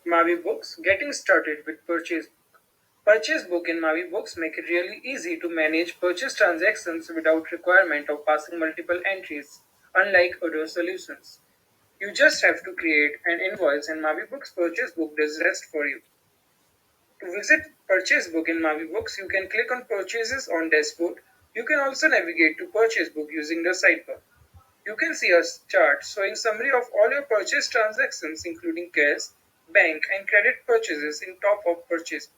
Maavybooks, getting started with Purchase. Purchasebook in Maavybooks make it really easy to manage purchase transactions without requirement of passing multiple entries, unlike other solutions. You just have to create an invoice and Maavybooks Purchasebook does the rest for you. To visit Purchasebook in Maavybooks, you can click on Purchases on Dashboard. You can also navigate to Purchasebook using the sidebar. You can see a chart showing summary of all your purchase transactions including cash, bank and credit purchases in top of Purchase.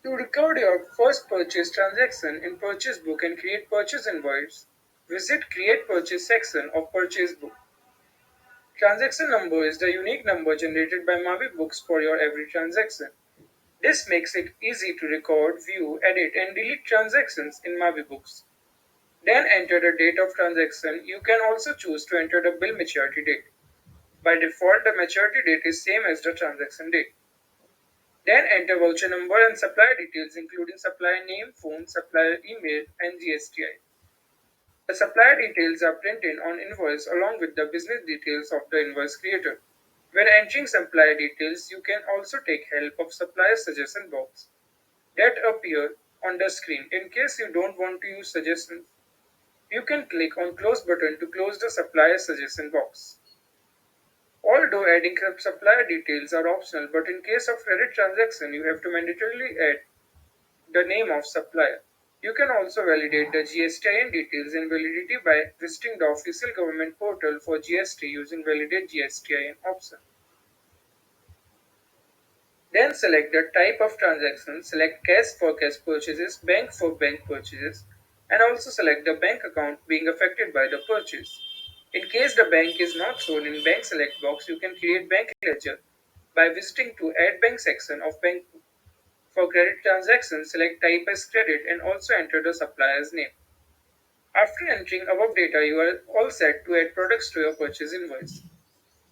To record your first purchase transaction in Purchase Book and create purchase invoice, visit Create Purchase section of Purchase Book. Transaction number is the unique number generated by Maavybooks for your every transaction. This makes it easy to record, view, edit, and delete transactions in Maavybooks. Then enter the date of transaction. You can also choose to enter the bill maturity date. By default, the maturity date is same as the transaction date. Then enter voucher number and supplier details including supplier name, phone, supplier email, and GSTI. The supplier details are printed on invoice along with the business details of the invoice creator. When entering supplier details, you can also take help of supplier suggestion box that appear on the screen. In case you don't want to use suggestions, you can click on close button to close the supplier suggestion box. Although adding supplier details are optional, but in case of credit transaction, you have to mandatorily add the name of supplier. You can also validate the GSTIN details and validity by visiting the official government portal for GST using Validate GSTIN option. Then select the type of transaction, select cash for cash purchases, bank for bank purchases, and also select the bank account being affected by the purchase. In case the bank is not shown in bank select box, you can create bank ledger by visiting to add bank section of bank. For credit transactions, select type as credit and also enter the supplier's name. After entering above data, you are all set to add products to your purchase invoice.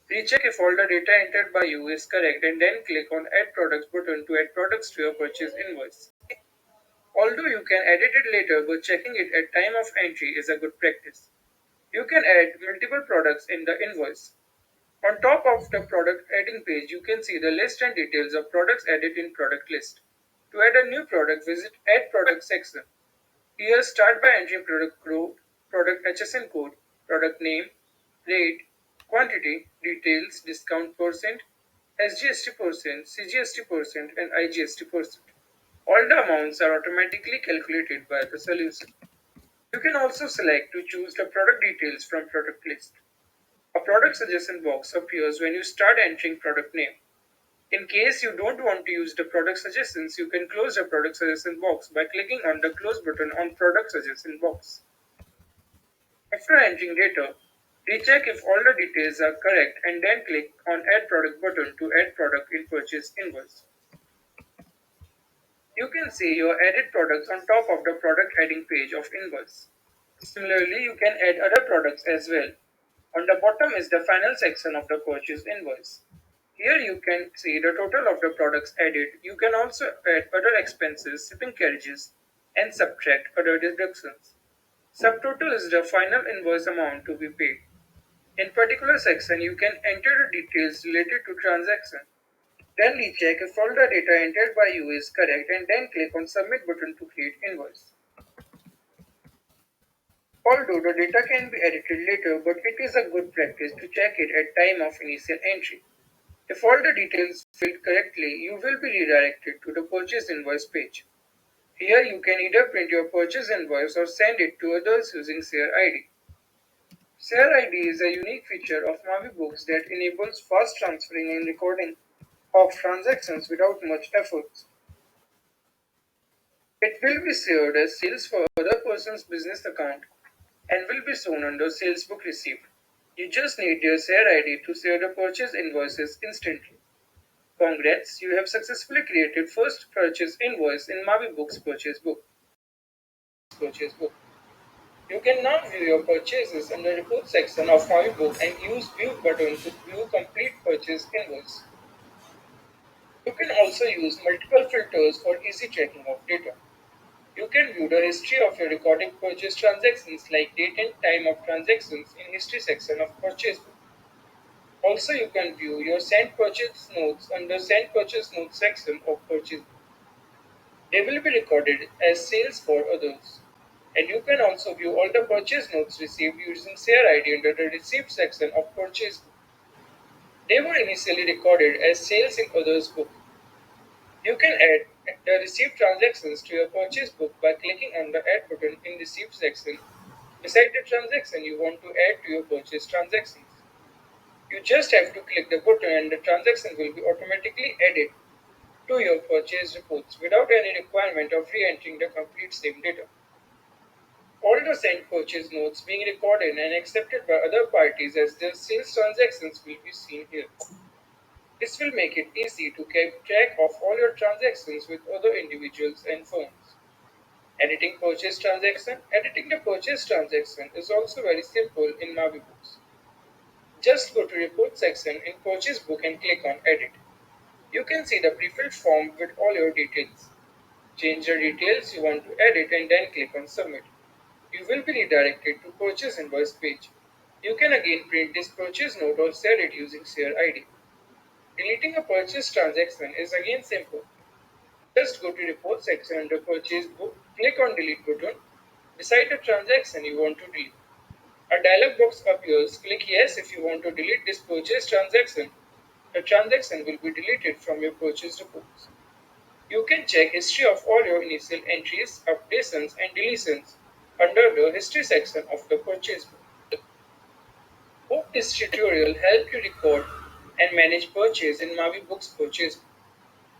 Recheck if all the data entered by you is correct and then click on Add Products button to add products to your purchase invoice. Although you can edit it later, but checking it at time of entry is a good practice. You can add multiple products in the invoice. On top of the product adding page, you can see the list and details of products added in product list. To add a new product, visit Add Product section. Here, start by entering product code, product HSN code, product name, rate, quantity, details, discount percent, SGST percent, CGST percent, and IGST percent. All the amounts are automatically calculated by the solution. You can also select to choose the product details from product list. A product suggestion box appears when you start entering product name. In case you don't want to use the product suggestions, you can close the product suggestion box by clicking on the close button on product suggestion box. After entering data, recheck if all the details are correct and then click on add product button to add product in purchase invoice. You can see your added products on top of the product adding page of invoice. Similarly, you can add other products as well. On the bottom is the final section of the purchase invoice. Here you can see the total of the products added. You can also add other expenses, shipping carriages, and subtract other deductions. Subtotal is the final invoice amount to be paid. In particular section, you can enter the details related to transaction. Then recheck if all the data entered by you is correct and then click on submit button to create invoice. Although the data can be edited later, but it is a good practice to check it at time of initial entry. If all the details filled correctly, you will be redirected to the purchase invoice page. Here you can either print your purchase invoice or send it to others using Share ID. Share ID is a unique feature of Maavybooks that enables fast transferring and recording of transactions without much effort. It will be shared as sales for other person's business account and will be shown under Sales Book Received. You just need your Share ID to share the purchase invoices instantly. Congrats, you have successfully created first purchase invoice in Maavybooks Purchase Book. You can now view your purchases in the report section of Maavybooks and use View button to view complete purchase invoice. You can also use multiple filters for easy tracking of data. You can view the history of your recorded purchase transactions like date and time of transactions in history section of Purchase Book. Also, you can view your sent purchase notes under sent purchase notes section of Purchase. They will be recorded as sales for others. And you can also view all the purchase notes received using Share ID under the Received section of Purchase. They were initially recorded as sales in others book. You can add the received transactions to your purchase book by clicking on the Add button in Received section beside the transaction you want to add to your purchase transactions. You just have to click the button and the transaction will be automatically added to your purchase reports without any requirement of re-entering the complete same data. All the sent purchase notes being recorded and accepted by other parties as their sales transactions will be seen here. This will make it easy to keep track of all your transactions with other individuals and firms. Editing purchase transaction. Editing the purchase transaction is also very simple in Maavybooks. Just go to report section in purchase book and click on edit. You can see the pre-filled form with all your details. Change the details you want to edit and then click on submit. You will be redirected to purchase invoice page. You can again print this purchase note or share it using share ID. Deleting a purchase transaction is again simple. Just go to report section under purchase book, click on delete button beside the transaction you want to delete. A dialog box appears. Click yes if you want to delete this purchase transaction. The transaction will be deleted from your purchase reports. You can check history of all your initial entries, updations and deletions under the history section of the purchase book. Hope this tutorial helped you record and manage purchase in Maavybooks Purchase.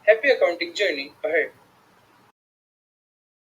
Happy accounting journey ahead.